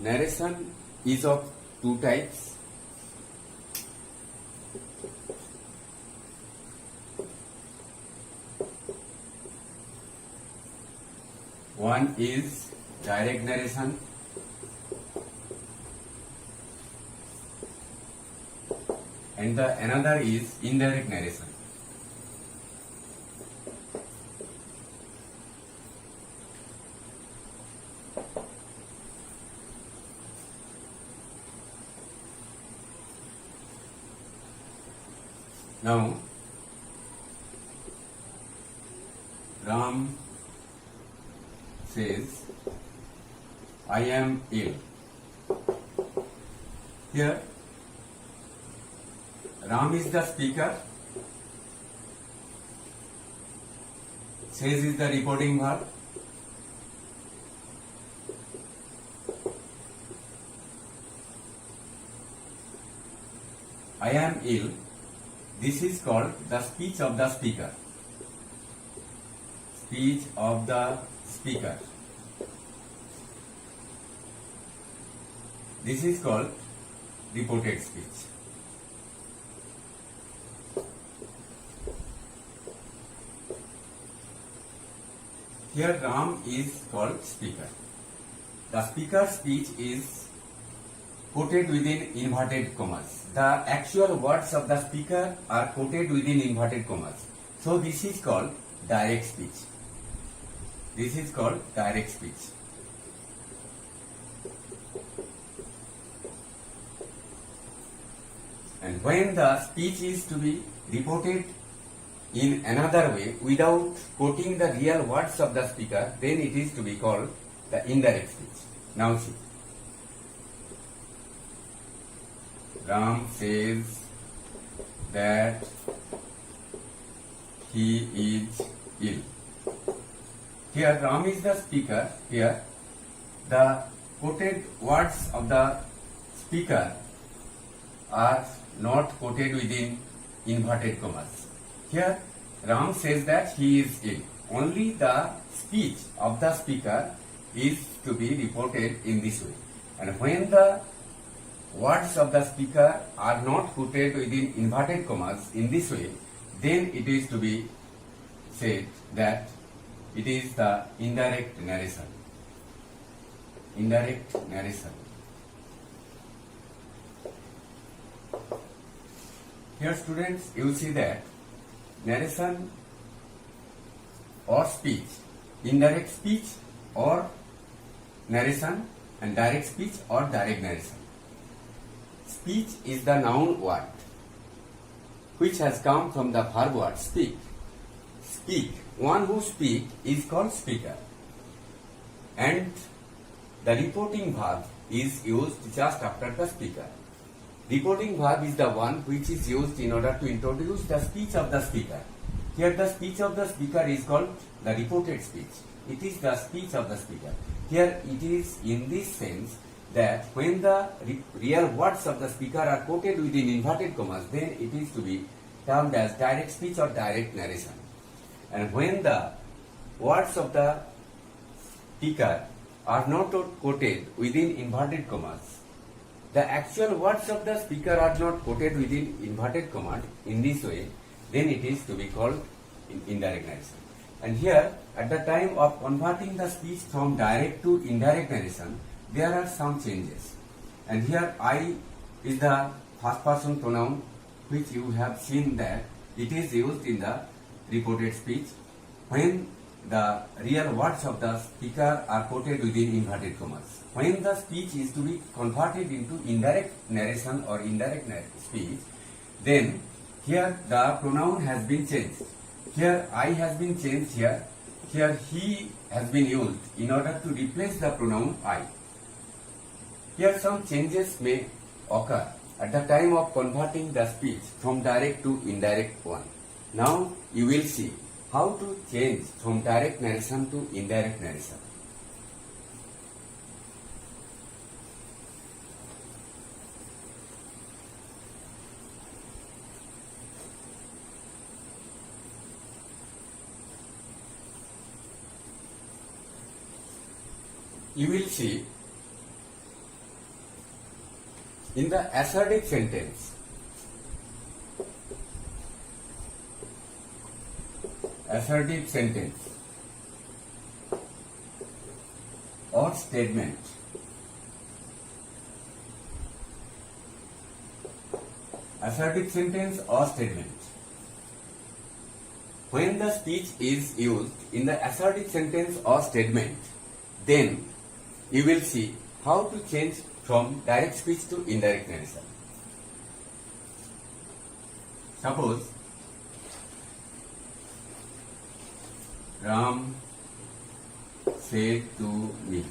Narration is of two types. One is direct narration and the another is indirect narration. Now, Ram says, I am ill. Here, Ram is the speaker, says is the reporting verb, I am ill. This is called the speech of the speaker. Speech of the speaker. This is called reported speech. Here Ram is called speaker. The speaker's speech is quoted within inverted commas. The actual words of the speaker are quoted within inverted commas. So this is called direct speech. This is called direct speech. And when the speech is to be reported in another way without quoting the real words of the speaker, then it is to be called the indirect speech. Now see. Ram says that he is ill. Here Ram is the speaker. Here the quoted words of the speaker are not quoted within inverted commas. Here Ram says that he is ill. Only the speech of the speaker is to be reported in this way. And when the words of the speaker are not quoted within inverted commas in this way, then it is to be said that it is the indirect narration. Indirect narration. Here students, you see that narration or speech, indirect speech or narration, and direct speech or direct narration. Speech is the noun word which has come from the verb word speak. Speak. One who speaks is called speaker. And the reporting verb is used just after the speaker. Reporting verb is the one which is used in order to introduce the speech of the speaker. Here the speech of the speaker is called the reported speech. It is the speech of the speaker. Here it is in this sense that when the real words of the speaker are quoted within inverted commas, then it is to be termed as direct speech or direct narration. And when the words of the speaker are not quoted within inverted commas, the actual words of the speaker are not quoted within inverted commas in this way, then it is to be called indirect narration. And here, at the time of converting the speech from direct to indirect narration, there are some changes. And here I is the first person pronoun, which you have seen that it is used in the reported speech when the real words of the speaker are quoted within inverted commas. When the speech is to be converted into indirect narration or indirect speech, then here the pronoun has been changed. Here I has been changed here. Here he has been used in order to replace the pronoun I. Here some changes may occur at the time of converting the speech from direct to indirect one. Now you will see how to change from direct narration to indirect narration. You will see In the assertive sentence, or statement, when the speech is used in the assertive sentence or statement, then you will see how to change from direct speech to indirect narration. Suppose Ram said to me,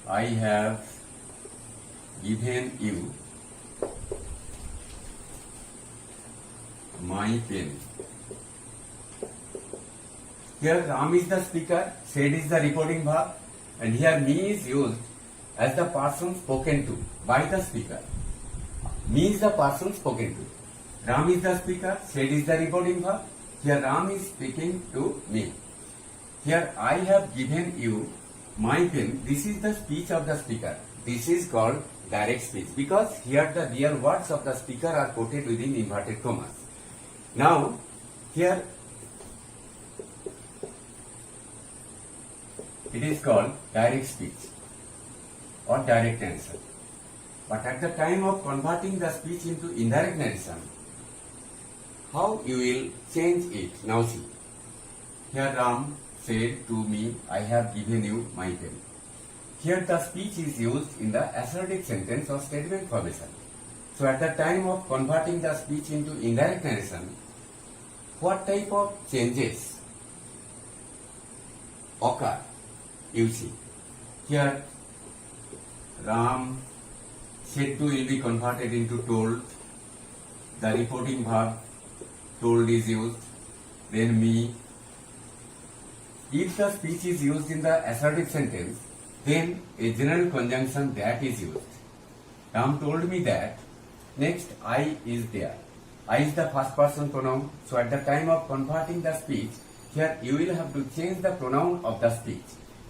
I have given you my pen. Here Ram is the speaker, said is the reporting verb, and here me is used as the person spoken to by the speaker. Me is the person spoken to. Ram is the speaker, said is the reporting verb. Here Ram is speaking to me. Here I have given you my pen. This is the speech of the speaker. This is called direct speech because here the real words of the speaker are quoted within inverted commas. Now here it is called direct speech or direct answer. But at the time of converting the speech into indirect narration, how you will change it? Now see. Here Ram said to me, I have given you my pen. Here the speech is used in the assertive sentence or statement formation. So at the time of converting the speech into indirect narration, what type of changes occur? You see. Here Ram said to will be converted into told. The reporting verb told is used. Then me. If the speech is used in the assertive sentence, then a general conjunction that is used. Ram told me that. Next, I is there. I is the first person pronoun. So at the time of converting the speech, here you will have to change the pronoun of the speech.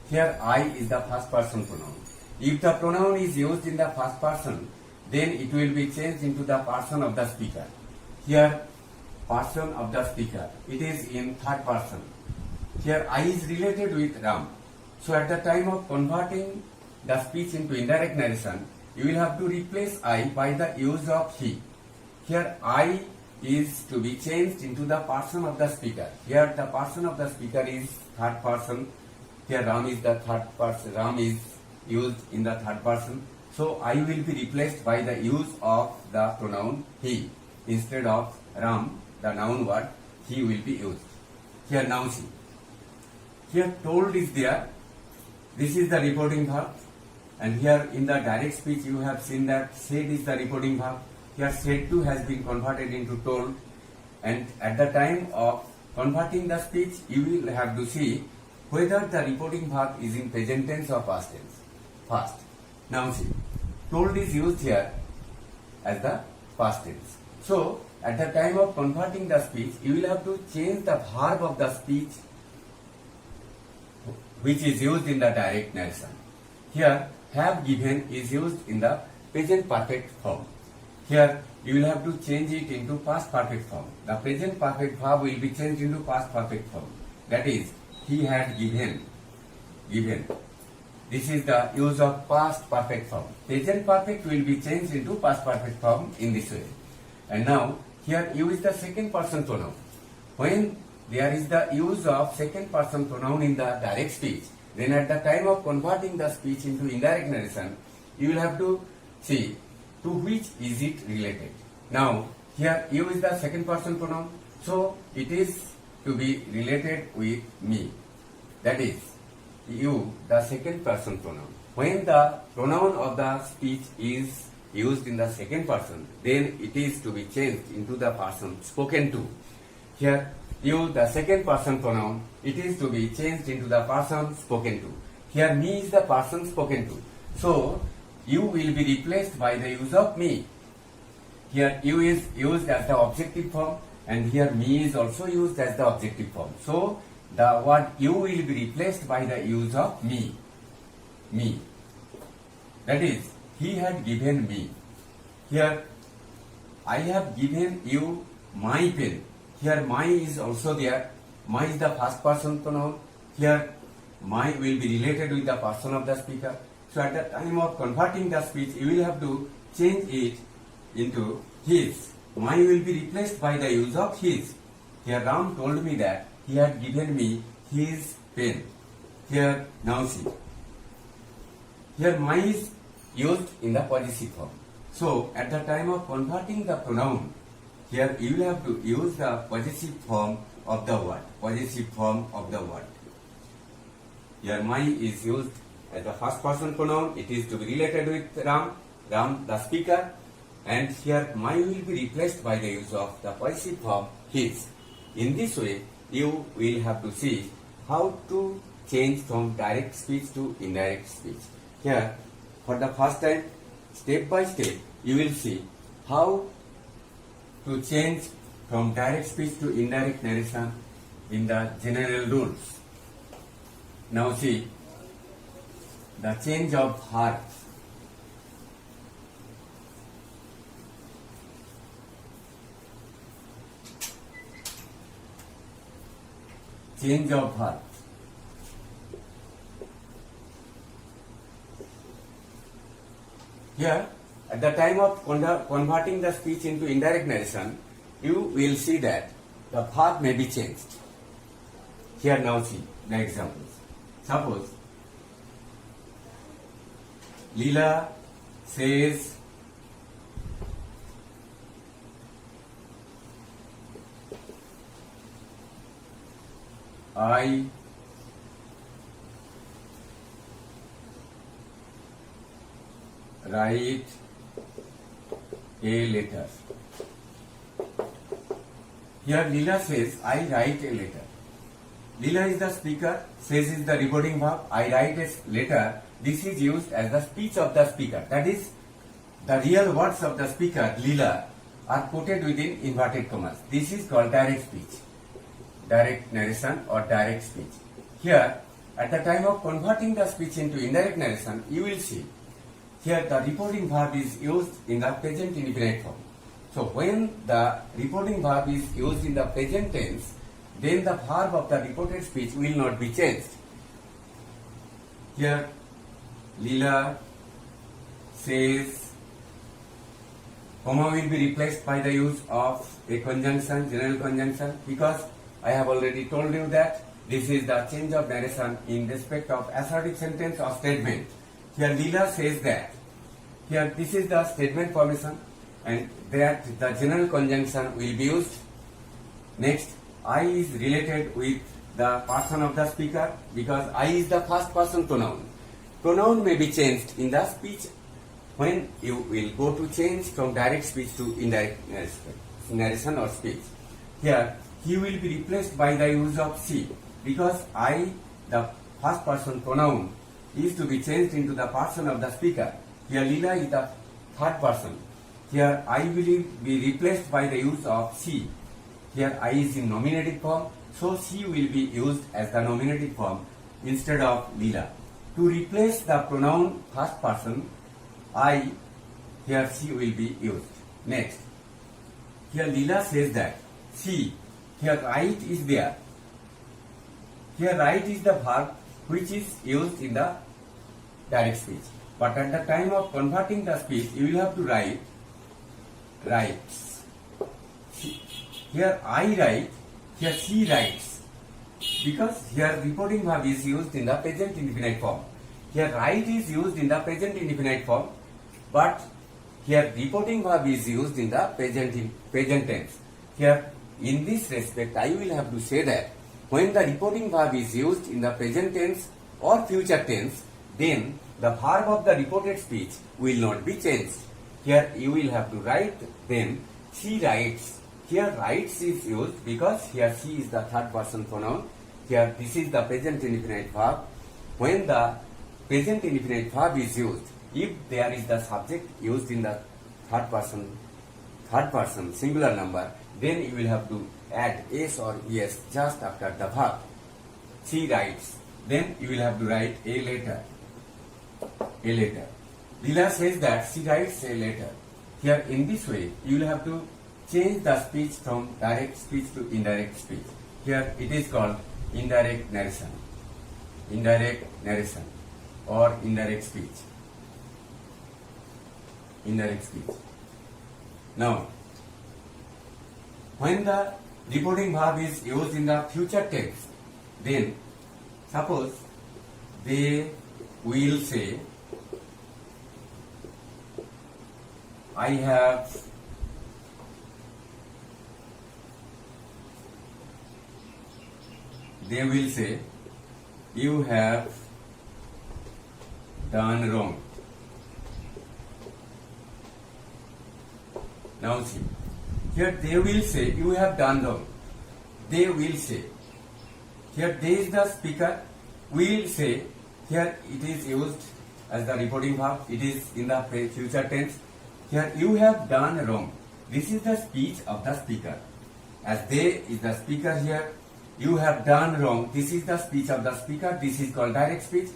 Here I is the first person pronoun. If the pronoun is used in the first person, then it will be changed into the person of the speaker. Here, person of the speaker. It is in third person. Here I is related with Ram. So at the time of converting the speech into indirect narration, you will have to replace I by the use of he. Here I is to be changed into the person of the speaker. Here the person of the speaker is third person. Here Ram is the third person. Ram is used in the third person. So I will be replaced by the use of the pronoun he. Instead of Ram, the noun word, he will be used. Here now see. Here told is there. This is the reporting verb. And here in the direct speech you have seen that said is the reporting verb. Here said to has been converted into told. And at the time of converting the speech, you will have to see whether the reporting verb is in present tense or past tense. First. Now see. Told is used here as the past tense. So, at the time of converting the speech, you will have to change the verb of the speech which is used in the direct narration. Here, have given is used in the present perfect form. Here, you will have to change it into past perfect form. The present perfect verb will be changed into past perfect form. That is, he had given. This is the use of past perfect form. Present perfect will be changed into past perfect form in this way. And now, here you is the second person pronoun. When there is the use of second person pronoun in the direct speech, then at the time of converting the speech into indirect narration, you will have to see to which is it related. Now, here you is the second person pronoun, so it is to be related with me. That is, you, the second person pronoun. When the pronoun of the speech is used in the second person, then it is to be changed into the person spoken to. Here, you, the second person pronoun, it is to be changed into the person spoken to. Here, me is the person spoken to. So, you will be replaced by the use of me. Here, you is used as the objective form, and here me is also used as the objective form. So, the word you will be replaced by the use of me. That is, he had given me. Here, I have given you my pen. Here, my is also there. My is the first person pronoun. Here, my will be related with the person of the speaker. So, at the time of converting the speech, you will have to change it into his. My will be replaced by the use of his. Here, Ram told me that he had given me his pen. Here, now see. Here, my is used in the possessive form. So, at the time of converting the pronoun, here you will have to use the possessive form of the word. Possessive form of the word. Here, my is used as the first person pronoun. It is to be related with Ram, the speaker. And here, my will be replaced by the use of the possessive form his. In this way, you will have to see how to change from direct speech to indirect speech. Here, for the first time, step by step, you will see how to change from direct speech to indirect narration in the general rules. Now see, the change of verbs. Change of verbs. Here, at the time of converting the speech into indirect narration, you will see that the verb may be changed. Here now see the examples. Suppose, Leela says, I write a letter. Here Leela says, I write a letter. Leela is the speaker, says is the reporting verb, I write a letter. This is used as the speech of the speaker. That is, the real words of the speaker, Leela, are quoted within inverted commas. This is called direct speech, direct narration or direct speech. Here, at the time of converting the speech into indirect narration, you will see here the reporting verb is used in the present indefinite form. So when the reporting verb is used in the present tense, then the verb of the reported speech will not be changed. Here, Leela says, comma will be replaced by the use of a conjunction, general conjunction, because I have already told you that this is the change of narration in respect of assertive sentence or statement. Here Leela says that. Here this is the statement formation and that the general conjunction will be used. Next, I is related with the person of the speaker because I is the first person pronoun. Pronoun may be changed in the speech when you will go to change from direct speech to indirect narration or speech. Here, he will be replaced by the use of she because I, the first person pronoun, is to be changed into the person of the speaker. Here Leela is the third person. Here I will be replaced by the use of she. Here I is in nominative form, so she will be used as the nominative form instead of Leela. To replace the pronoun first person, I, here she will be used. Next, here Leela says that she, here write is there. Here write is the verb which is used in the direct speech. But at the time of converting the speech, you will have to write writes. Here I write, here she writes. Because here reporting verb is used in the present indefinite form. Here write is used in the present indefinite form, but here reporting verb is used in the present tense. Here in this respect, I will have to say that when the reporting verb is used in the present tense or future tense, then the verb of the reported speech will not be changed. Here you will have to write then she writes. Here writes is used because here she is the third person pronoun. Here this is the present indefinite verb. When the present indefinite verb is used, if there is the subject used in the third person singular number, then you will have to add s or es just after the verb. She writes. Then you will have to write a letter. A letter. Leela says that she writes a letter. Here in this way, you will have to change the speech from direct speech to indirect speech. Here it is called indirect narration. Indirect narration or indirect speech. Indirect speech. Now, when the reporting verb is used in the future tense, then suppose they will say, I have they will say, you have done wrong. Now see, here they will say, you have done wrong. They will say. Here they is the speaker, will say. Here it is used as the reporting verb. It is in the future tense. Here you have done wrong. This is the speech of the speaker. As they is the speaker here, you have done wrong. This is the speech of the speaker. This is called direct speech.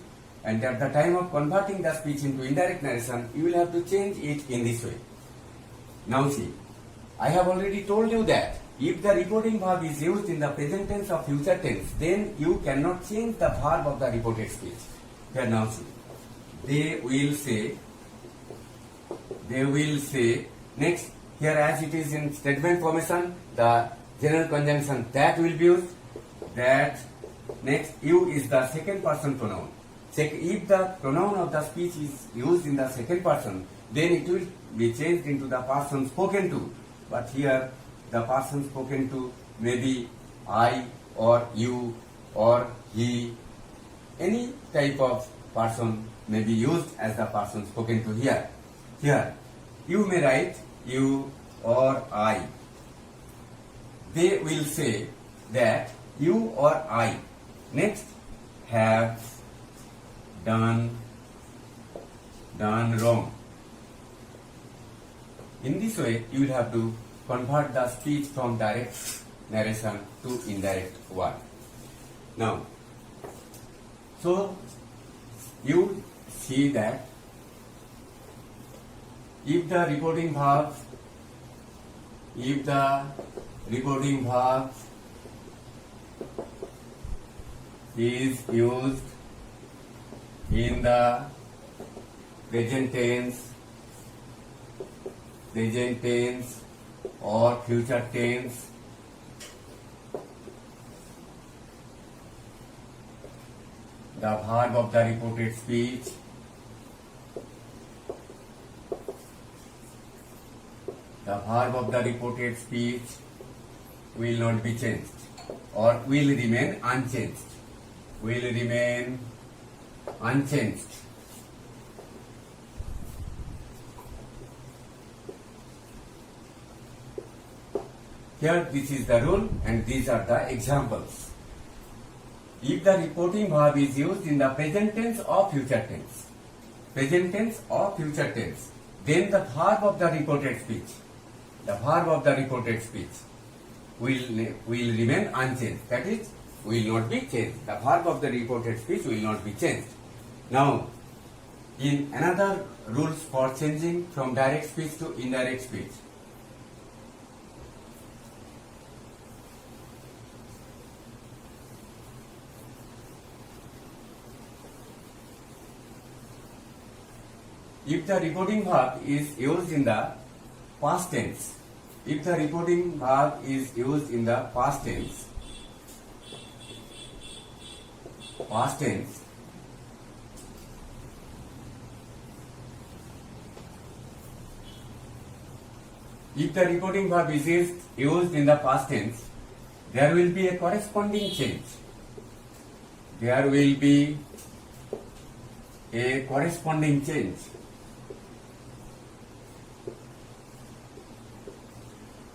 And at the time of converting the speech into indirect narration, you will have to change it in this way. Now see, I have already told you that if the reporting verb is used in the present tense or future tense, then you cannot change the verb of the reported speech. Here now see, they will say, next, here as it is in statement formation, the general conjunction that will be used, that, next, you is the second person pronoun. If the pronoun of the speech is used in the second person, then it will be changed into the person spoken to. But here, the person spoken to may be I or you or he. Any type of person may be used as the person spoken to here. Here, you may write you or I. They will say that you or I, next, have done wrong. In this way, you will have to convert the speech from direct narration to indirect one. Now, so you see that if the reporting verb is used in the present tense or future tense, the verb of the reported speech will not be changed or will remain unchanged. Here this is the rule and these are the examples. If the reporting verb is used in the present tense or future tense, then the verb of the reported speech will remain unchanged. That is, will not be changed. The verb of the reported speech will not be changed. Now, in another rules for changing from direct speech to indirect speech. If the reporting verb is used in the past tense, if the reporting verb is used in the past tense, if the reporting verb is used in the past tense, there will be a corresponding change. There will be a corresponding change.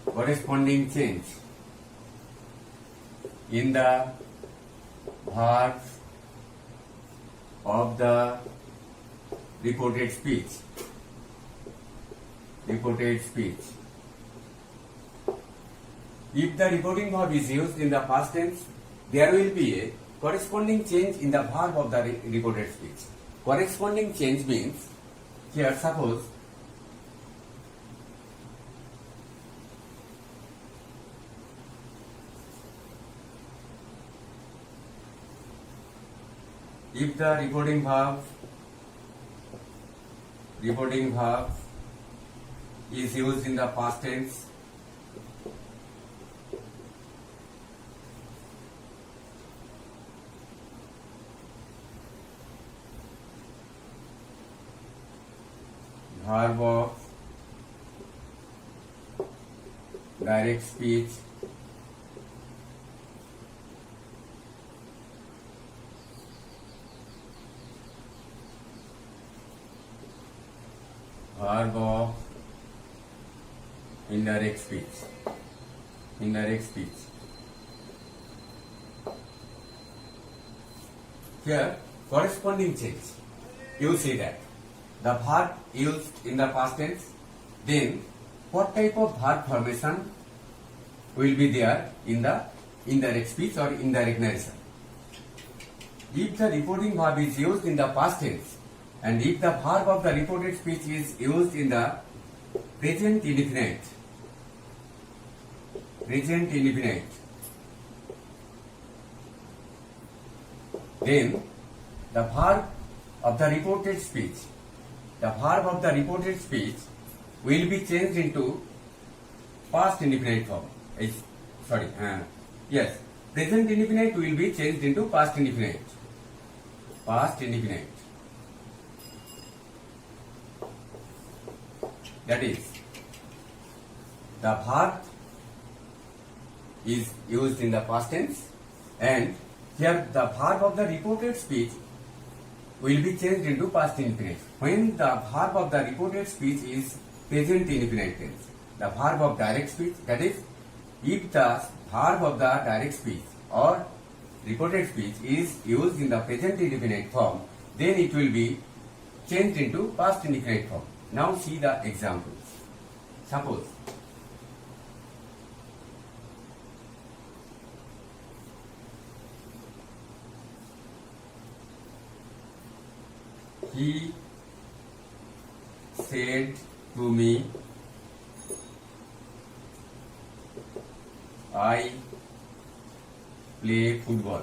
Corresponding change in the verbs of the reported speech. If the reporting verb is used in the past tense, there will be a corresponding change in the verb of the reported speech. Corresponding change means Here suppose if the reporting verb is used in the past tense, verb of direct speech verb of indirect speech. Here corresponding change, you see that the verb used in the past tense, then what type of verb formation will be there in the indirect speech or indirect narration. If the reporting verb is used in the past tense and if the verb of the reported speech is used in the present indefinite, then the verb of the reported speech will be changed into past indefinite form. Present indefinite will be changed into past indefinite. That is, the verb is used in the past tense and here the verb of the reported speech will be changed into past indefinite. When the verb of the reported speech is present indefinite tense, the verb of direct speech, that is, if the verb of the direct speech or reported speech is used in the present indefinite form, then it will be changed into past indefinite form. Now see the examples. Suppose he said to me, I play football.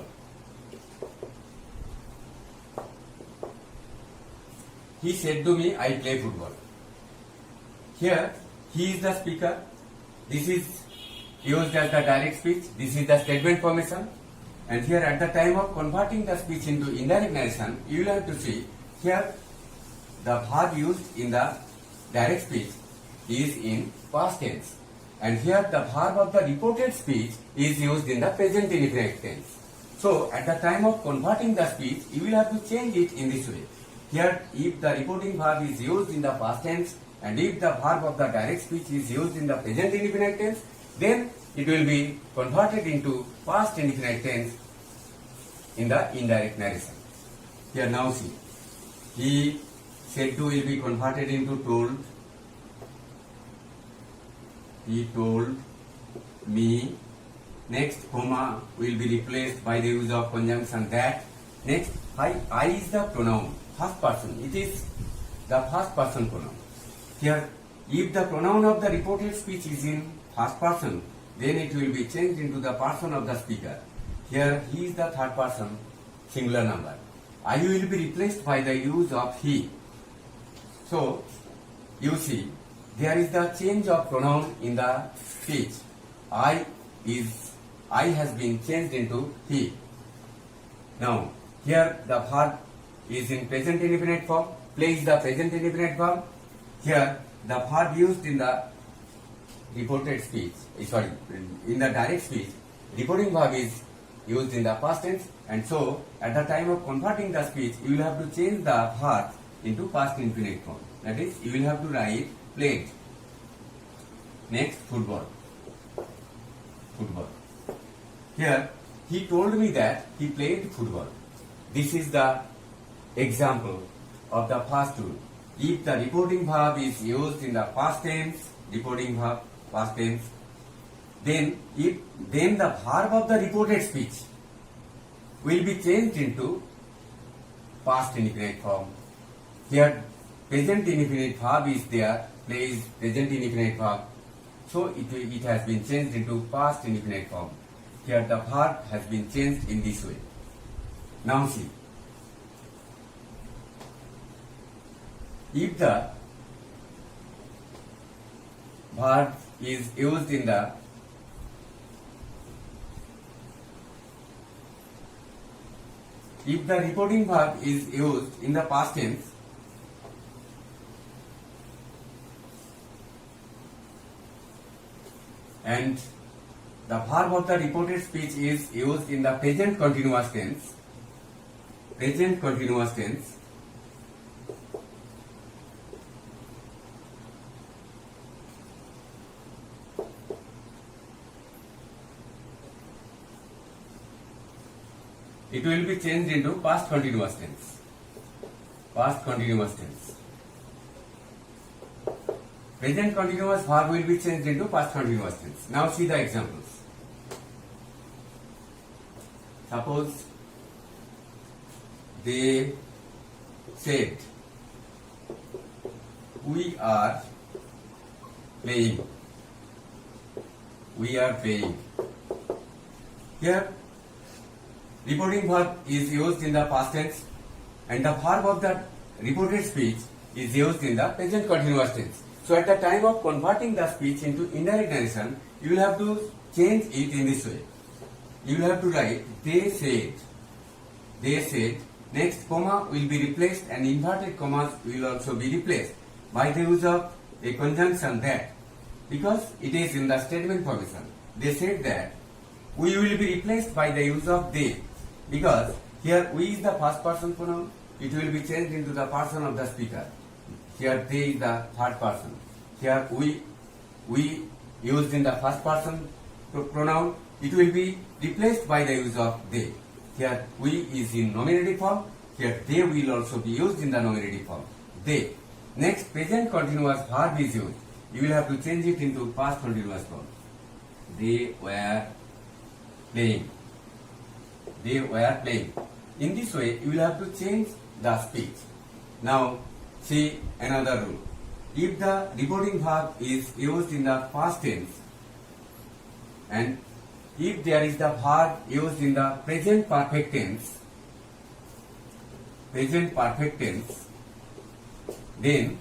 He said to me, I play football. Here, he is the speaker. This is used as the direct speech. This is the statement formation. And here, at the time of converting the speech into indirect narration, you will have to see here the verb used in the direct speech is in past tense. And here the verb of the reported speech is used in the present indefinite tense. So, at the time of converting the speech, you will have to change it in this way. Here, if the reporting verb is used in the past tense and if the verb of the direct speech is used in the present indefinite tense, then it will be converted into past indefinite tense in the indirect narration. Here now see, he said to will be converted into told. He told me. Next, comma will be replaced by the use of conjunction that. Next, I is the pronoun, first person. It is the first person pronoun. Here, if the pronoun of the reported speech is in first person, then it will be changed into the person of the speaker. Here, he is the third person, singular number. I will be replaced by the use of he. So, you see, there is the change of pronoun in the speech. I has been changed into he. Now, here the verb is in present indefinite form. Play is the present indefinite verb. Here, the verb used in the reported speech, in the direct speech, reporting verb is used in the past tense, and so at the time of converting the speech, you will have to change the verb into past indefinite form. That is, you will have to write played. Next, football. Here, he told me that he played football. This is the example of the past rule. If the reporting verb is used in the past tense, then the verb of the reported speech will be changed into past indefinite form. Here, present indefinite verb is there, play is present indefinite verb. So it has been changed into past indefinite form. Here the verb has been changed in this way. Now see, if the verb is used in the reporting verb is used in the past tense, and the verb of the reported speech is used in the present continuous tense, it will be changed into past continuous tense. Present continuous verb will be changed into past continuous tense. Now see the examples. Suppose they said, we are playing. Here, reporting verb is used in the past tense, and the verb of the reported speech is used in the present continuous tense. So at the time of converting the speech into indirect narration, you will have to change it in this way. You will have to write they said, next comma will be replaced and inverted commas will also be replaced by the use of a conjunction that, because it is in the statement formation. They said that, we will be replaced by the use of they, because here we is the first person pronoun, it will be changed into the person of the speaker. Here they is the third person. Here we used in the first person pronoun, it will be replaced by the use of they. Here we is in nominative form, here they will also be used in the nominative form. They. Next, present continuous verb is used. You will have to change it into past continuous form. They were playing. In this way, you will have to change the speech. Now, see another rule. If the reporting verb is used in the past tense, and if there is the verb used in the present perfect tense, then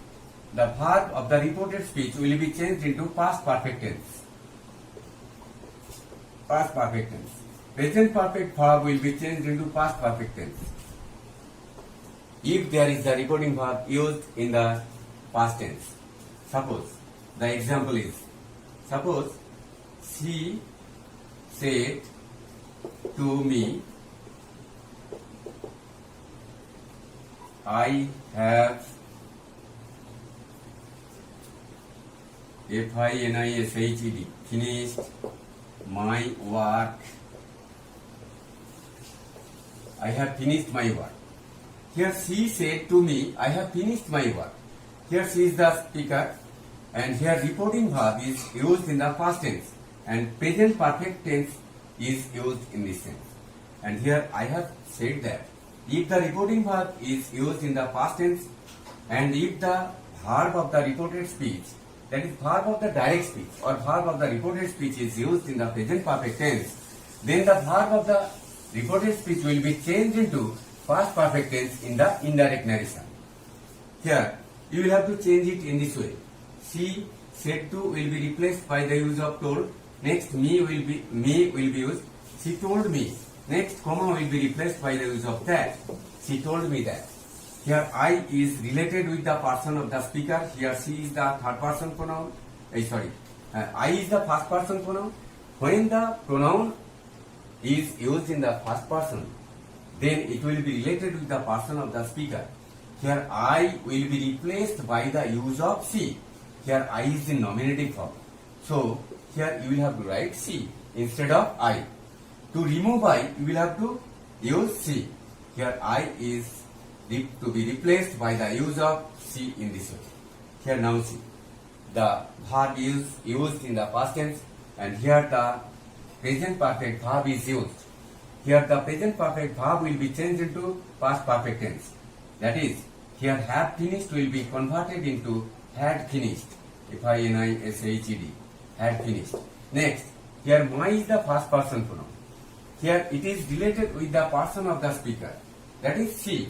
the verb of the reported speech will be changed into past perfect tense. Present perfect verb will be changed into past perfect tense if there is the reporting verb used in the past tense. Suppose the example is, suppose she said to me, I have finished my work. I have finished my work. Here she said to me, I have finished my work. Here she is the speaker, and here reporting verb is used in the past tense, and present perfect tense is used in this tense. And here I have said that if the reporting verb is used in the past tense, and if the verb of the reported speech, that is verb of the direct speech or verb of the reported speech, is used in the present perfect tense, then the verb of the reported speech will be changed into past perfect tense in the indirect narration. Here you will have to change it in this way. She said to will be replaced by the use of told. Next me will be used. She told me. Next comma will be replaced by the use of that. She told me that. Here I is related with the person of the speaker. Here she is the third person pronoun. I is the first person pronoun. When the pronoun is used in the first person, then it will be related with the person of the speaker. Here I will be replaced by the use of she. Here I is in nominative form. So here you will have to write she instead of I. To remove I, you will have to use she. Here I is to be replaced by the use of she in this way. Here now see, the verb is used in the past tense, and here the present perfect verb is used. Here the present perfect verb will be changed into past perfect tense. That is, Here have finished will be converted into had finished. Finished. Had finished. Next, here my is the first person pronoun. Here it is related with the person of the speaker. That is she.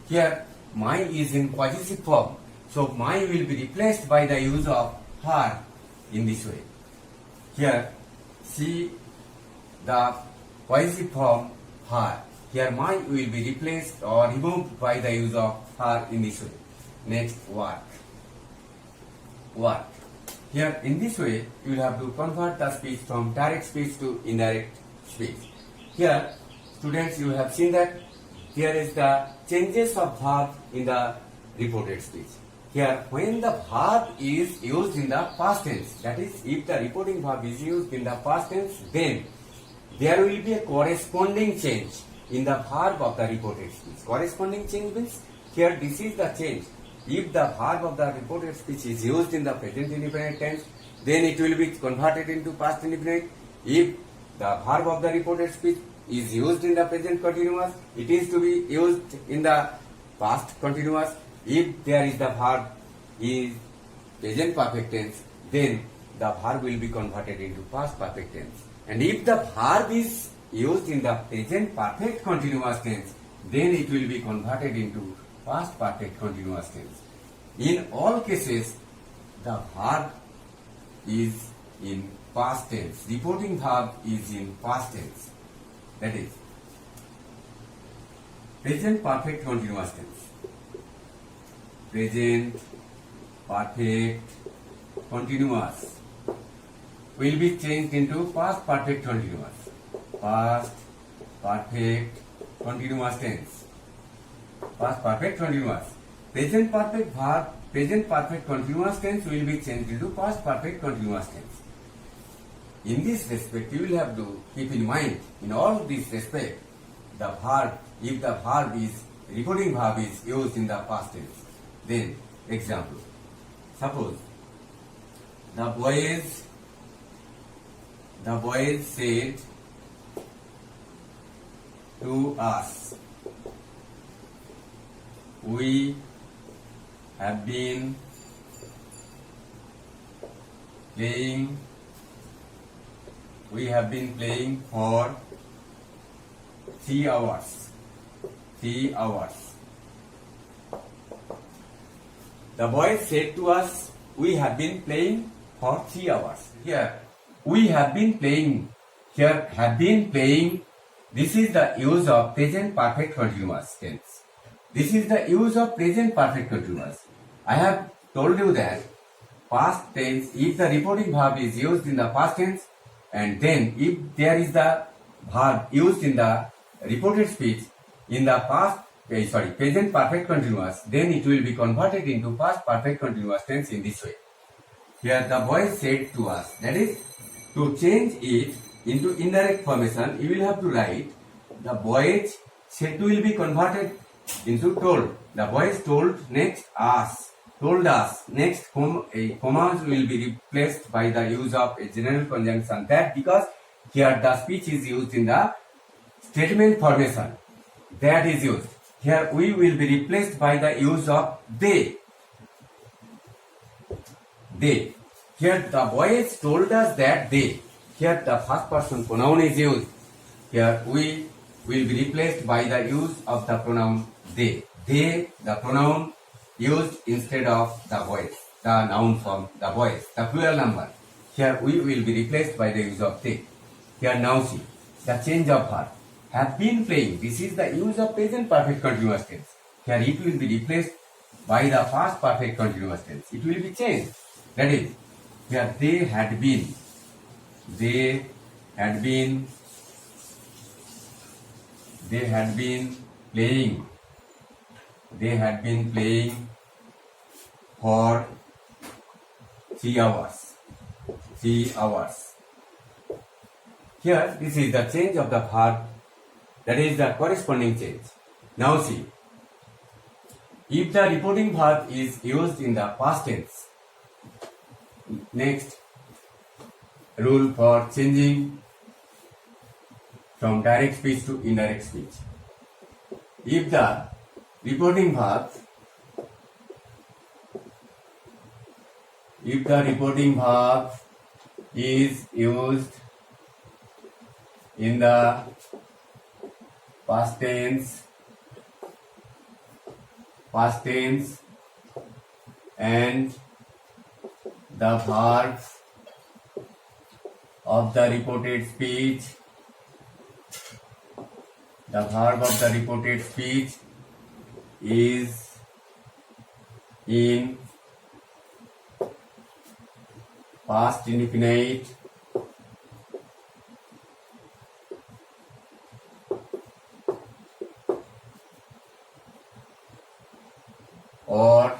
Here my is in possessive form. So my will be replaced by the use of her in this way. Here she, the possessive form her. Here my will be replaced or removed by the use of her in this way. Next, work. Work. Here in this way you will have to convert the speech from direct speech to indirect speech. Here students, you have seen that here is the changes of verb in the reported speech. Here when the verb is used in the past tense, that is if the reporting verb is used in the past tense, then there will be a corresponding change in the verb of the reported speech. Corresponding change means here this is the change. If the verb of the reported speech is used in the present indefinite tense, then it will be converted into past indefinite. If the verb of the reported speech is used in the present continuous, it is to be used in the past continuous. If there is the verb is present perfect tense, then the verb will be converted into past perfect tense. And if the verb is used in the present perfect continuous tense, then it will be converted into past perfect continuous tense. In all cases, the verb is in past tense. Reporting verb is in past tense. That is present perfect continuous tense. Present perfect continuous will be changed into past perfect continuous. Past perfect continuous tense. Past perfect continuous. Present perfect verb, present perfect continuous tense will be changed into past perfect continuous tense. In this respect, you will have to keep in mind, in all this respect, the verb, if the verb is, reporting verb is used in the past tense. Then, example, suppose the boys said to us, we have been playing for 3 hours. 3 hours. The boys said to us, we have been playing for 3 hours. Here, we have been playing. Here, have been playing. This is the use of present perfect continuous tense. This is the use of present perfect continuous. I have told you that past tense, if the reporting verb is used in the past tense, and then if there is the verb used in the reported speech in the present perfect continuous, then it will be converted into past perfect continuous tense in this way. Here the boys said to us, that is, to change it into indirect formation, you will have to write the boys said to will be converted into told. The boys told, next us, told us, next commas will be replaced by the use of a general conjunction. That because here the speech is used in the statement formation. That is used. Here we will be replaced by the use of they. They. Here the boys told us that they. Here the first person pronoun is used. Here we will be replaced by the use of the pronoun they. They, the pronoun used instead of the boys, the noun form, the boys, the plural number. Here we will be replaced by the use of they. Here now see, the change of verb. Have been playing, this is the use of present perfect continuous tense. Here it will be replaced by the past perfect continuous tense. It will be changed. That is, here they had been playing for 3 hours. 3 hours. Here, this is the change of the verb. That is the corresponding change. Now see, if the reporting verb is used in the past tense, next rule for changing from direct speech to indirect speech. If the reporting verb If the reporting verb is used in the past tense and the verb of the reported speech is in past indefinite or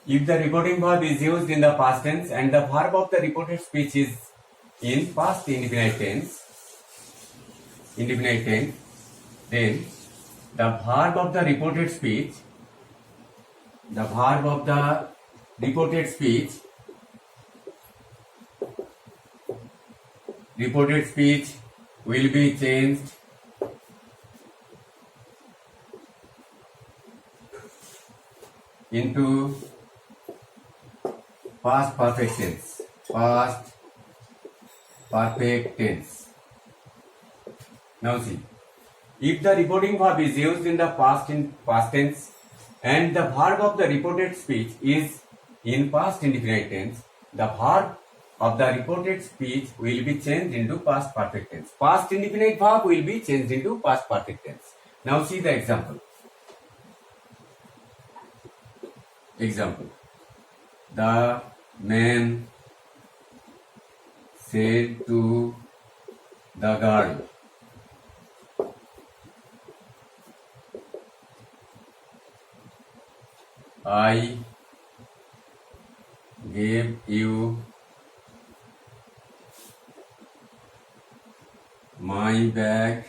if the reporting verb is used in the past tense and the verb of the reported speech is in past indefinite tense, then the verb of the reported speech will be changed into past perfect tense. Now see, if the reporting verb is used in the past tense and the verb of the reported speech is in past indefinite tense, the verb of the reported speech will be changed into past perfect tense. Past indefinite verb will be changed into past perfect tense. Now see the example. The man said to the girl, I gave you my bag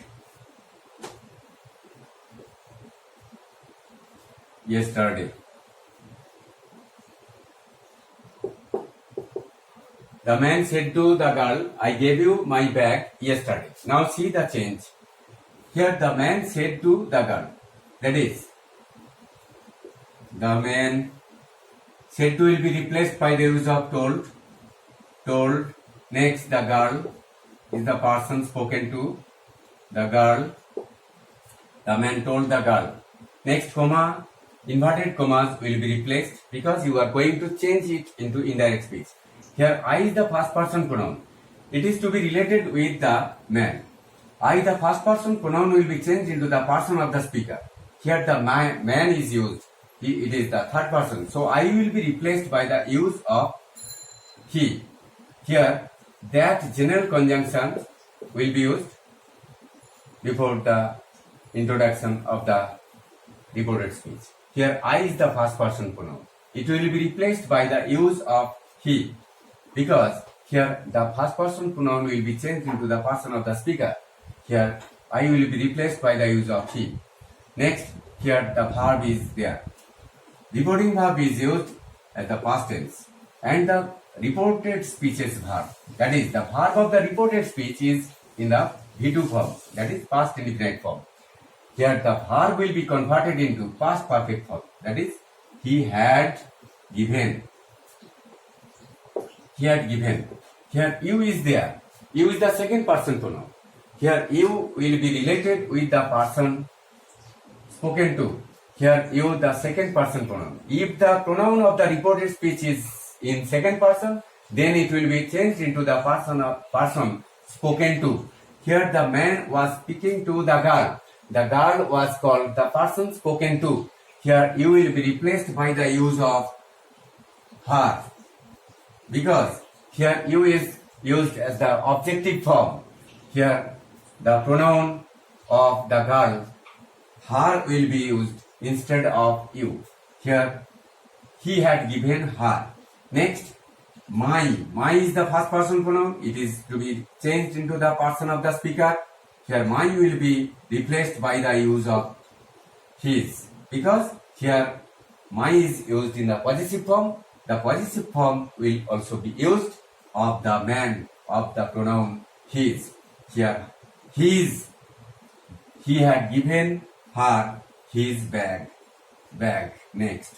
yesterday. The man said to the girl, I gave you my bag yesterday. Now see the change. Here the man said to the girl. That is, the man said to will be replaced by the use of told. Next, the girl is the person spoken to. The girl. The man told the girl. Next, comma, inverted commas will be replaced because you are going to change it into indirect speech. Here, I is the first person pronoun. It is to be related with the man. I, the first person pronoun, will be changed into the person of the speaker. Here, the man is used. It is the third person. So, I will be replaced by the use of he. Here, that general conjunction will be used before the introduction of the reported speech. Here, I is the first person pronoun. It will be replaced by the use of he. Because here the first person pronoun will be changed into the person of the speaker. Here I will be replaced by the use of he. Next, here the verb is there. Reporting verb is used as the past tense and the reported speech's verb. That is, the verb of the reported speech is in the V2 form. That is past indefinite form. Here the verb will be converted into past perfect form. That is, he had given. He had given. Here you is there. You is the second person pronoun. Here you will be related with the person spoken to. Here you the second person pronoun. If the pronoun of the reported speech is in second person, then it will be changed into the person spoken to. Here the man was speaking to the girl. The girl was called the person spoken to. Here you will be replaced by the use of her. Because here you is used as the objective form. Here the pronoun of the girl, her, will be used instead of you. Here he had given her. Next, my. My is the first person pronoun. It is to be changed into the person of the speaker. Here my will be replaced by the use of his. Because here my is used in the possessive form the possessive form will also be used of the man of the pronoun his. Here, his, he had given her his bag. Bag. Next.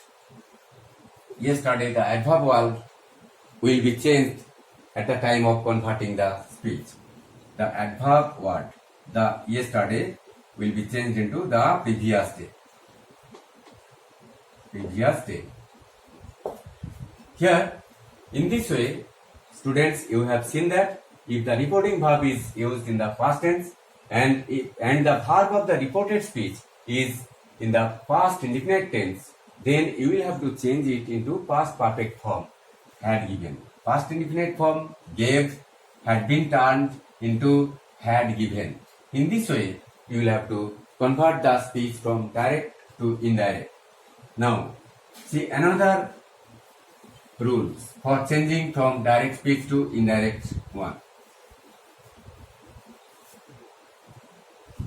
Yesterday, the adverb word will be changed at the time of converting the speech. The adverb word, the yesterday, will be changed into the previous day. Previous day. Here, in this way, students, you have seen that if the reporting verb is used in the past tense and the verb of the reported speech is in the past indefinite tense, then you will have to change it into past perfect form, had given. Past indefinite form, gave, had been turned into had given. In this way, you will have to convert the speech from direct to indirect. Now, see another rules for changing from direct speech to indirect one.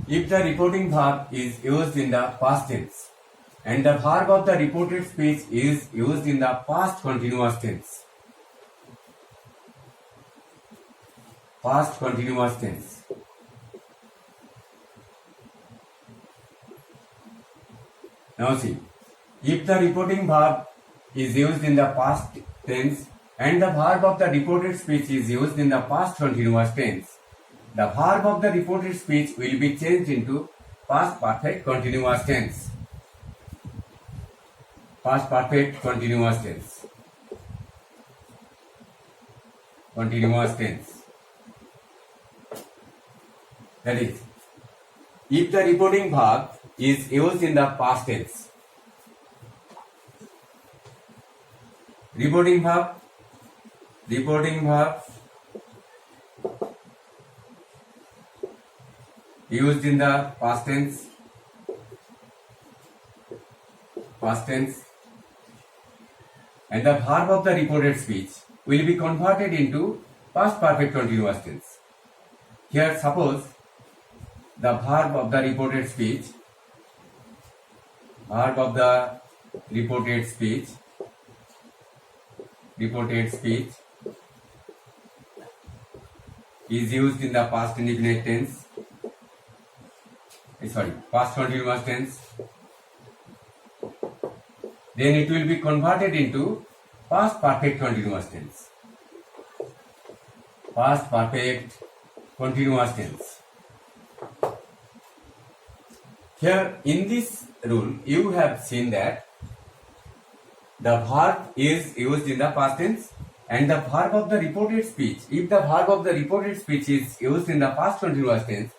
If the reporting verb is used in the past tense and the verb of the reported speech is used in the past continuous tense, past continuous tense, now see, if the reporting verb is used in the past tense and the verb of the reported speech is used in the past continuous tense, the verb of the reported speech will be changed into past perfect continuous tense. Past perfect continuous tense. Continuous tense. That is, if the reporting verb is used in the past tense, reporting verb used in the past tense, and the verb of the reported speech will be converted into past perfect continuous tense. Here, suppose the verb of the reported speech is used in the past indefinite tense, past continuous tense, then it will be converted into past perfect continuous tense. Past perfect continuous tense. Here in this rule, you have seen that the verb is used in the past tense and the verb of the reported speech, if the verb of the reported speech is used in the past continuous tense,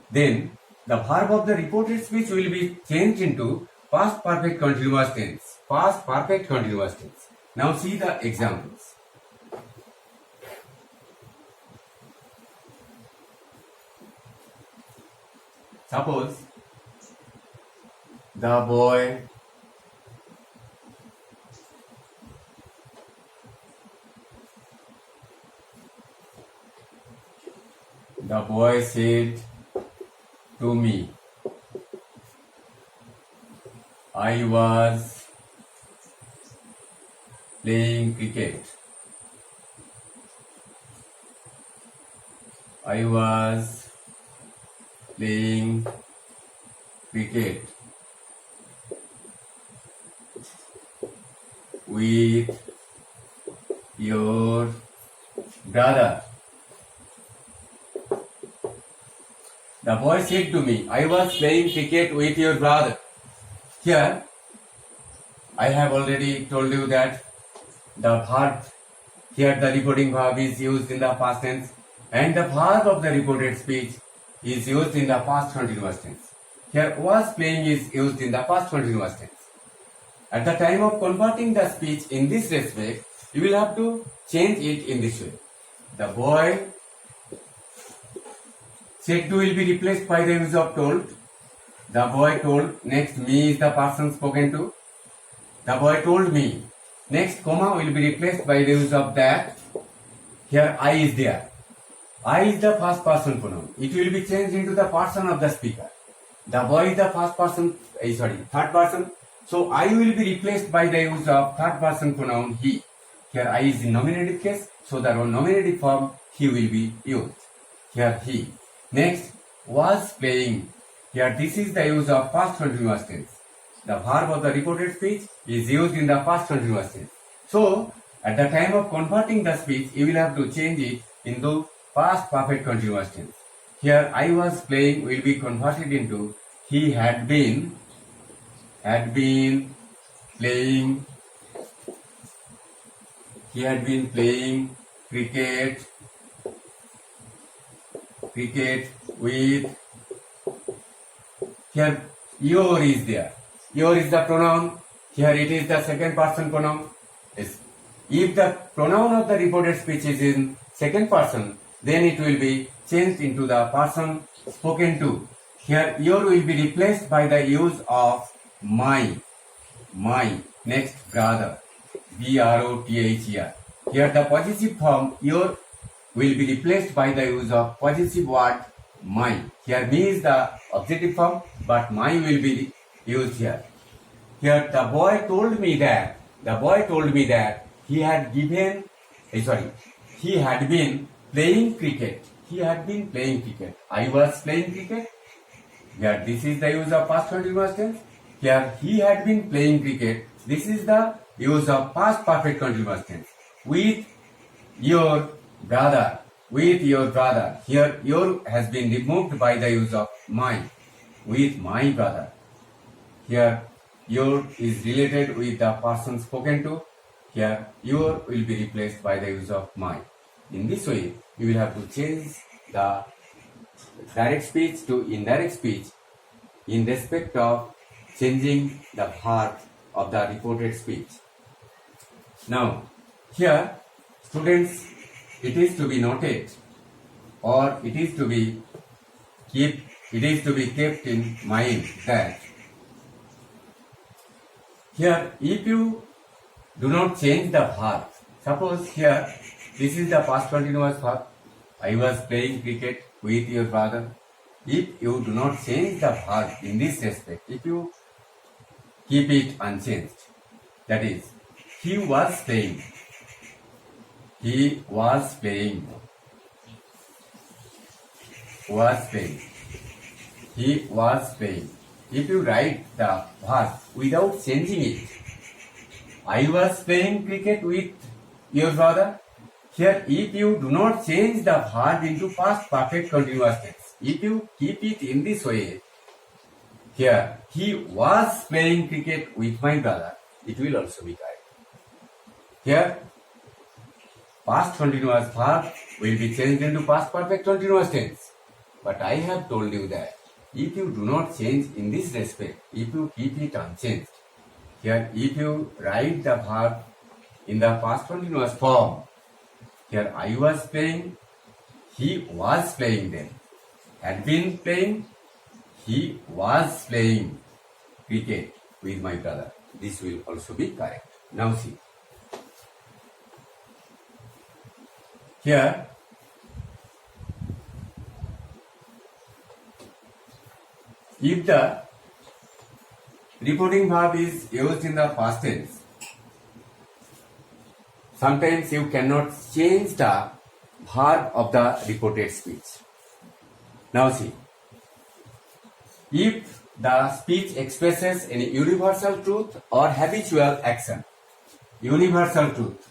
then the verb of the reported speech will be changed into past perfect continuous tense. Past perfect continuous tense. Now see the examples. Suppose the boy said to me, I was playing cricket. I was playing cricket with your brother. The boy said to me, I was playing cricket with your brother. Here, I have already told you that the verb, here the reporting verb is used in the past tense and the verb of the reported speech is used in the past continuous tense. Here, was playing is used in the past continuous tense. At the time of converting the speech in this respect, you will have to change it in this way. The boy said to will be replaced by the use of told. The boy told, next me is the person spoken to. The boy told me. Next comma will be replaced by the use of that. Here I is there. I is the first person pronoun. It will be changed into the person of the speaker. The boy is the first person, third person. So I will be replaced by the use of third person pronoun he. Here I is in nominative case, so the nominative form he will be used. Here he. Next, was playing. Here this is the use of past continuous tense. The verb of the reported speech is used in the past continuous tense. So, at the time of converting the speech, you will have to change it into past perfect continuous tense. Here I was playing will be converted into he had been playing, he had been playing cricket with, here your is there. Your is the pronoun. Here it is the second person pronoun. Yes. If the pronoun of the reported speech is in second person, then it will be changed into the person spoken to. Here your will be replaced by the use of my. Next, brother. B-R-O-T-H-E-R. Here the possessive form your will be replaced by the use of possessive word my. Here me is the objective form, but my will be used here. Here the boy told me that he had been playing cricket. He had been playing cricket. I was playing cricket. Here this is the use of past continuous tense. Here he had been playing cricket. This is the use of past perfect continuous tense. With your brother. Here your has been removed by the use of my. With my brother. Here your is related with the person spoken to. Here your will be replaced by the use of my. In this way, you will have to change the direct speech to indirect speech in respect of changing the verb of the reported speech. Now, here, students, it is to be noted or it is to be kept in mind that here, if you do not change the verb, suppose here, this is the past continuous verb. I was playing cricket with your brother. If you do not change the verb in this respect, if you keep it unchanged, that is, he was playing. If you write the verb without changing it, I was playing cricket with your brother. Here, if you do not change the verb into past perfect continuous tense, if you keep it in this way, here, he was playing cricket with my brother, it will also be correct. Here, past continuous verb will be changed into past perfect continuous tense. But I have told you that if you do not change in this respect, if you keep it unchanged, here if you write the verb in the past continuous form, here I was playing, he was playing then. Had been playing, he was playing cricket with my brother. This will also be correct. Now see. Here, if the reporting verb is used in the past tense, sometimes you cannot change the verb of the reported speech. Now see, if the speech expresses any universal truth or habitual action, universal truth,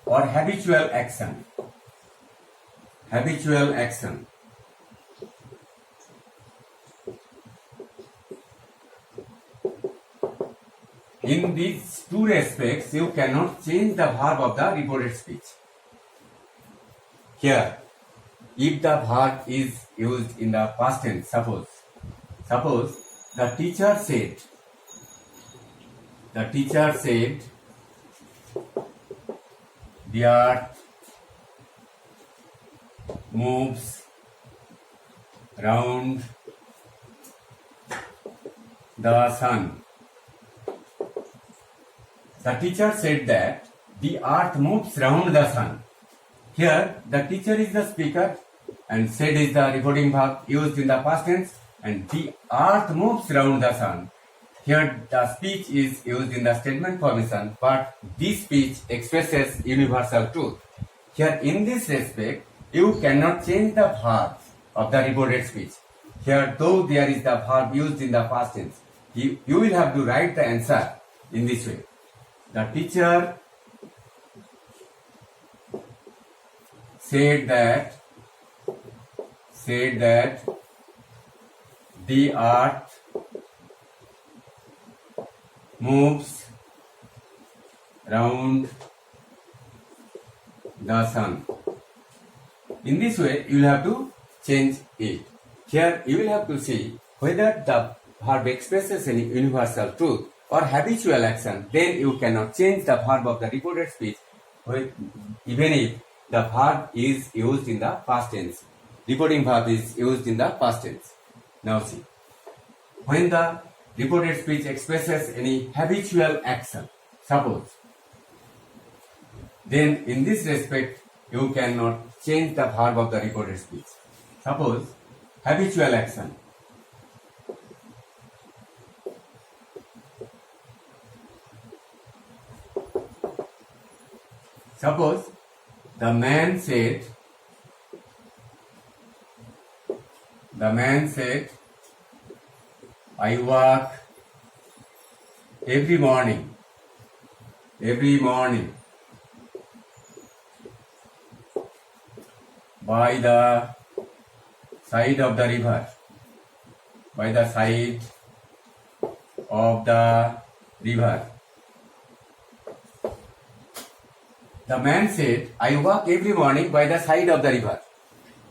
or habitual action, in these two respects, you cannot change the verb of the reported speech. Here, if the verb is used in the past tense, suppose the teacher said, the earth moves round the sun. The teacher said that the earth moves round the sun. Here, the teacher is the speaker and said is the reporting verb used in the past tense, and the earth moves around the sun. Here the speech is used in the statement formation, but this speech expresses universal truth. Here in this respect, you cannot change the verb of the reported speech. Here, though there is the verb used in the past tense, you will have to write the answer in this way. The teacher said that the earth moves around the sun. In this way, you will have to change it. Here, you will have to see whether the verb expresses any universal truth or habitual action. Then you cannot change the verb of the reported speech, even if the verb is used in the past tense. Reporting verb is used in the past tense. Now see, when the reported speech expresses any habitual action, suppose, then in this respect, you cannot change the verb of the reported speech. Suppose, habitual action. Suppose, the man said, I walk every morning by the side of the river. The man said, I walk every morning by the side of the river.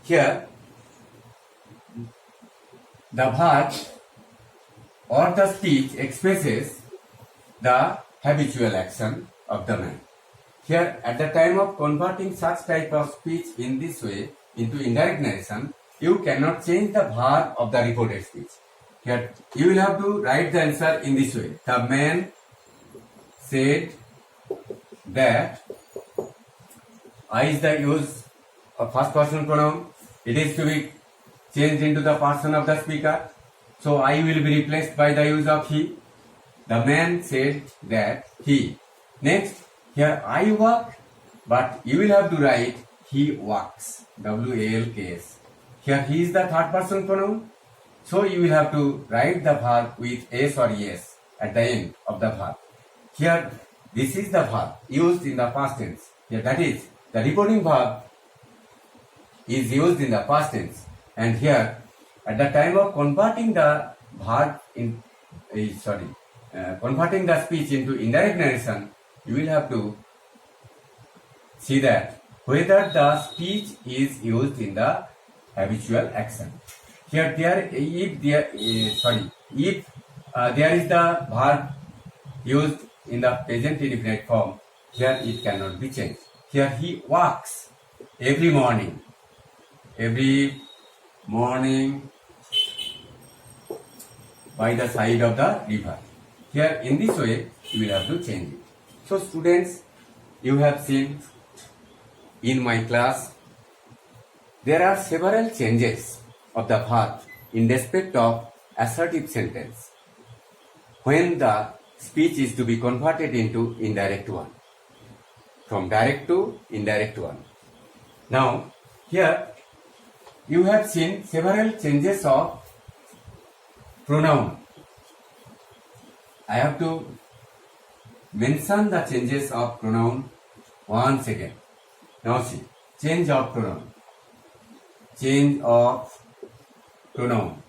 Here, the verb or the speech expresses the habitual action of the man. Here, at the time of converting such type of speech in this way into indirect narration, you cannot change the verb of the reported speech. Here, you will have to write the answer in this way. The man said that I is the use of first person pronoun. It is to be changed into the person of the speaker. So I will be replaced by the use of he. The man said that he. Next, here I walk, but you will have to write he walks. W-A-L-K-S. Here he is the third person pronoun. So you will have to write the verb with s or es at the end of the verb. Here this is the verb used in the past tense. Here that is the reporting verb is used in the past tense. And here at the time of converting the verb in converting the speech into indirect narration, you will have to see that whether the speech is used in the habitual action. Here if there is the verb used in the present indefinite form, here it cannot be changed. Here he walks every morning by the side of the river. Here in this way you will have to change it. So students, you have seen in my class there are several changes of the verb in respect of assertive sentence when the speech is to be converted into indirect one, from direct to indirect one. Now here you have seen several changes of pronoun. I have to mention the changes of pronoun once again. Now see, change of pronoun. Change of pronoun.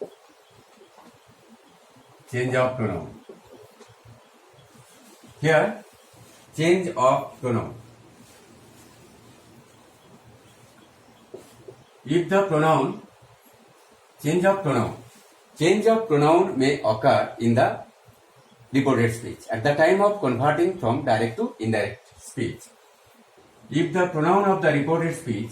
Here, change of pronoun. If the pronoun, change of pronoun may occur in the reported speech at the time of converting from direct to indirect speech. If the pronoun of the reported speech,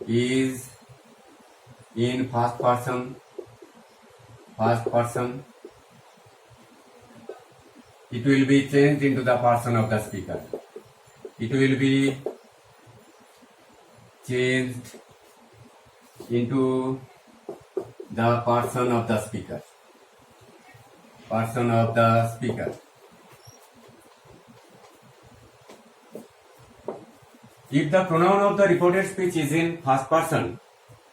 is in first person, first person, it will be changed into the person of the speaker. It will be changed into the person of the speaker. Person of the speaker. If the pronoun of the reported speech is in first person,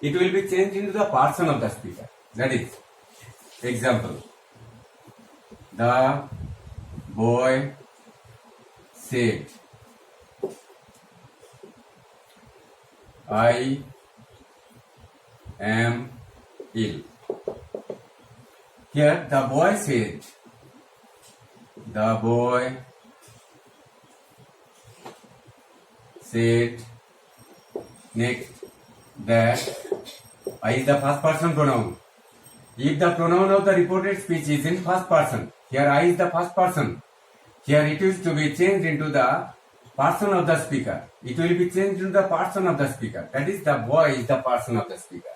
it will be changed into the person of the speaker. That is, example, the boy said, I am ill. Here the boy said, the boy said, next, that I is the first person pronoun. If the pronoun of the reported speech is in first person, here I is the first person, here it is to be changed into the person of the speaker. It will be changed into the person of the speaker. That is, the boy is the person of the speaker.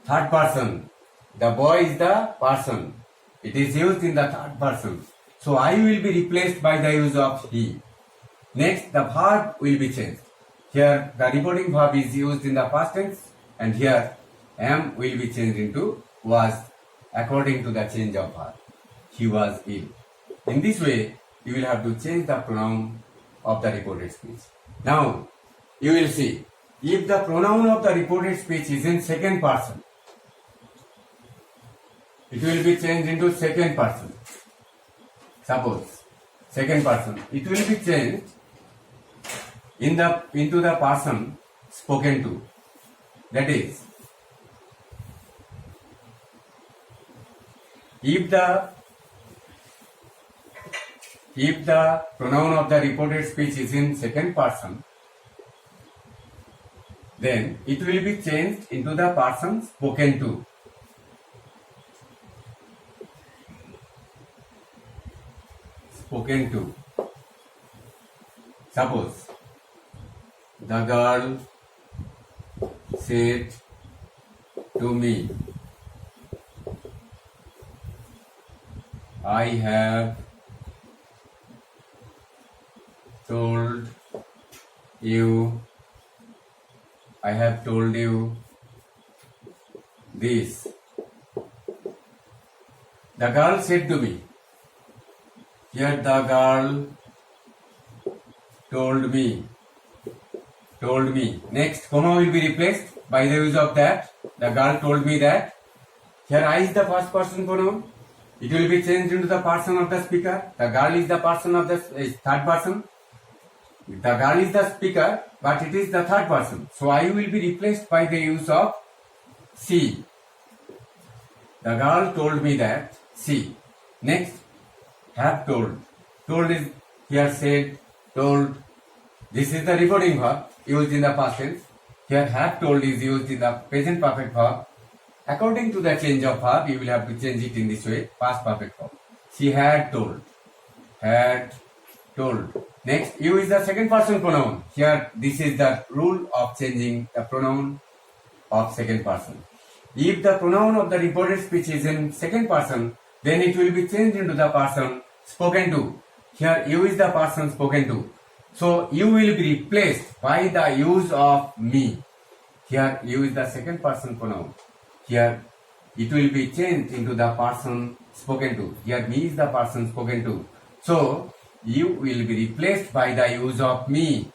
Third person, the boy is the person. It is used in the third person. So I will be replaced by the use of he. Next, the verb will be changed. Here the reporting verb is used in the past tense, and here am will be changed into was according to the change of verb. He was ill. In this way, you will have to change the pronoun of the reported speech. Now, you will see, if the pronoun of the reported speech is in second person, it will be changed into second person. Suppose, second person, it will be changed into the person spoken to. That is, if the pronoun of the reported speech is in second person, then it will be changed into the person spoken to. Spoken to. Suppose, the girl said to me, I have told you this. The girl said to me. Here the girl told me. Next, comma will be replaced by the use of that. The girl told me that. Here I is the first person pronoun. It will be changed into the person of the speaker. The girl is the person of the third person. The girl is the speaker, but it is the third person. So I will be replaced by the use of she. The girl told me that she. Next, have told. Told is here said, told. This is the reporting verb used in the past tense. Here have told is used in the present perfect verb. According to the change of verb, you will have to change it in this way, past perfect form. She had told. Had told. Next, you is the second person pronoun. Here, this is the rule of changing the pronoun of second person. If the pronoun of the reported speech is in second person, then it will be changed into the person spoken to. Here, you is the person spoken to. So, you will be replaced by the use of me. Here, you is the second person pronoun. Here, it will be changed into the person spoken to. Here, me is the person spoken to. So, you will be replaced by the use of me.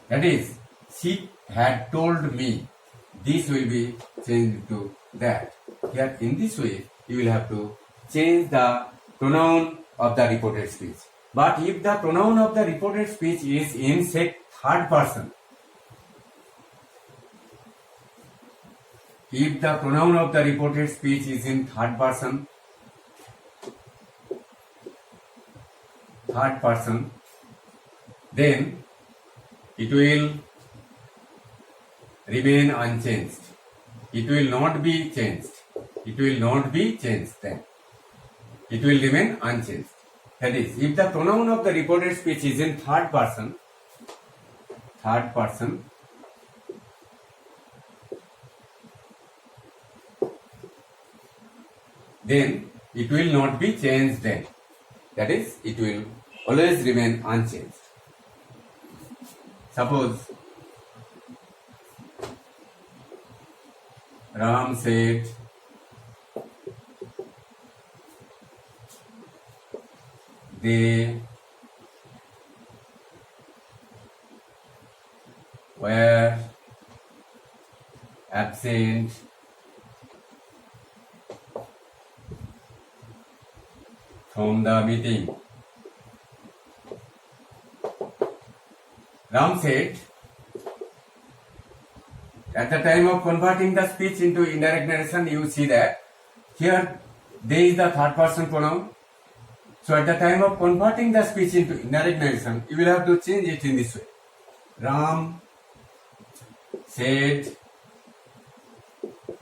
That is, she had told me. This will be changed to that. Here, in this way, you will have to change the pronoun of the reported speech. But if the pronoun of the reported speech is in third person, if the pronoun of the reported speech is in third person, then it will remain unchanged. It will not be changed. Then. It will remain unchanged. That is, if the pronoun of the reported speech is in third person, then it will not be changed then. That is, it will always remain unchanged. Suppose Ram said, they were absent from the meeting. Ram said, at the time of converting the speech into indirect narration, you see that here they is the third person pronoun. So at the time of converting the speech into indirect narration, you will have to change it in this way. Ram said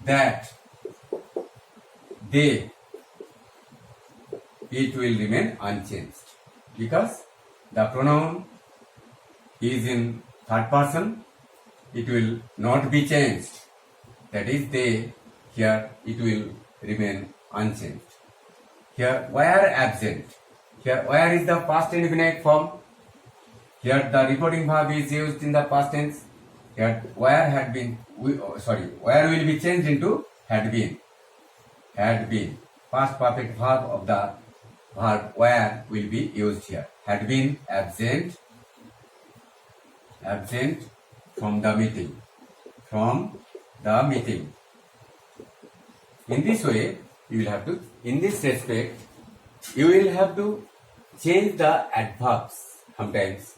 that they, it will remain unchanged because the pronoun is in third person, it will not be changed. That is they, here it will remain unchanged. Here were absent. Here were is the past indefinite form. Here the reporting verb is used in the past tense. Here where had been, where will be changed into had been. Had been. Past perfect verb of the verb where will be used here. Had been absent. Absent from the meeting. From the meeting. In this way, you will have to, in this respect, you will have to change the adverbs sometimes.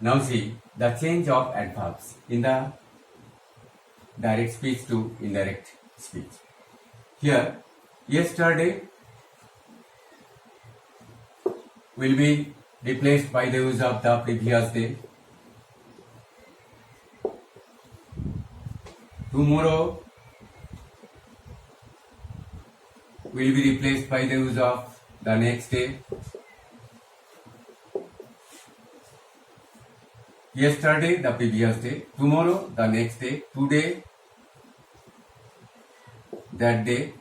Now see the change of adverbs in the direct speech to indirect speech. Here, yesterday will be replaced by the use of the previous day. Tomorrow will be replaced by the use of the next day. Yesterday, the previous day. Tomorrow, the next day. Today, that day.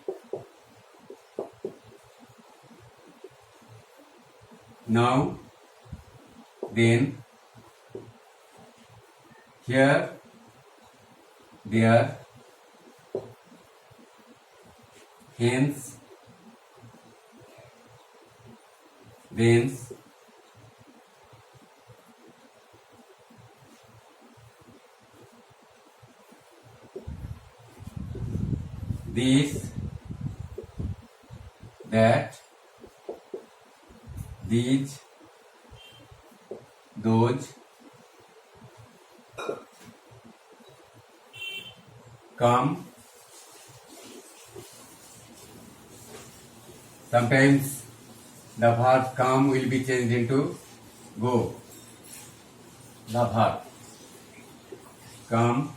Now, then, here, there, hence, thence, this, that, these, those, come. Sometimes the verb come will be changed into go. The verb come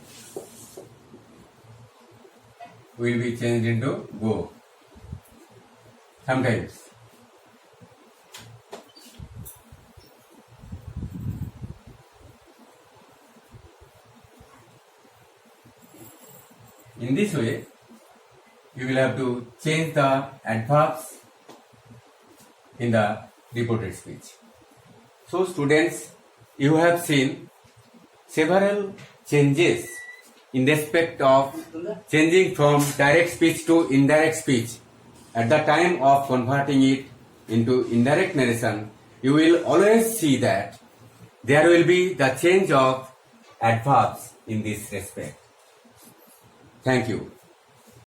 will be changed into go. Sometimes. In this way, you will have to change the adverbs in the reported speech. So students, you have seen several changes in respect of changing from direct speech to indirect speech. At the time of converting it into indirect narration, you will always see that there will be the change of adverbs in this respect. Thank you.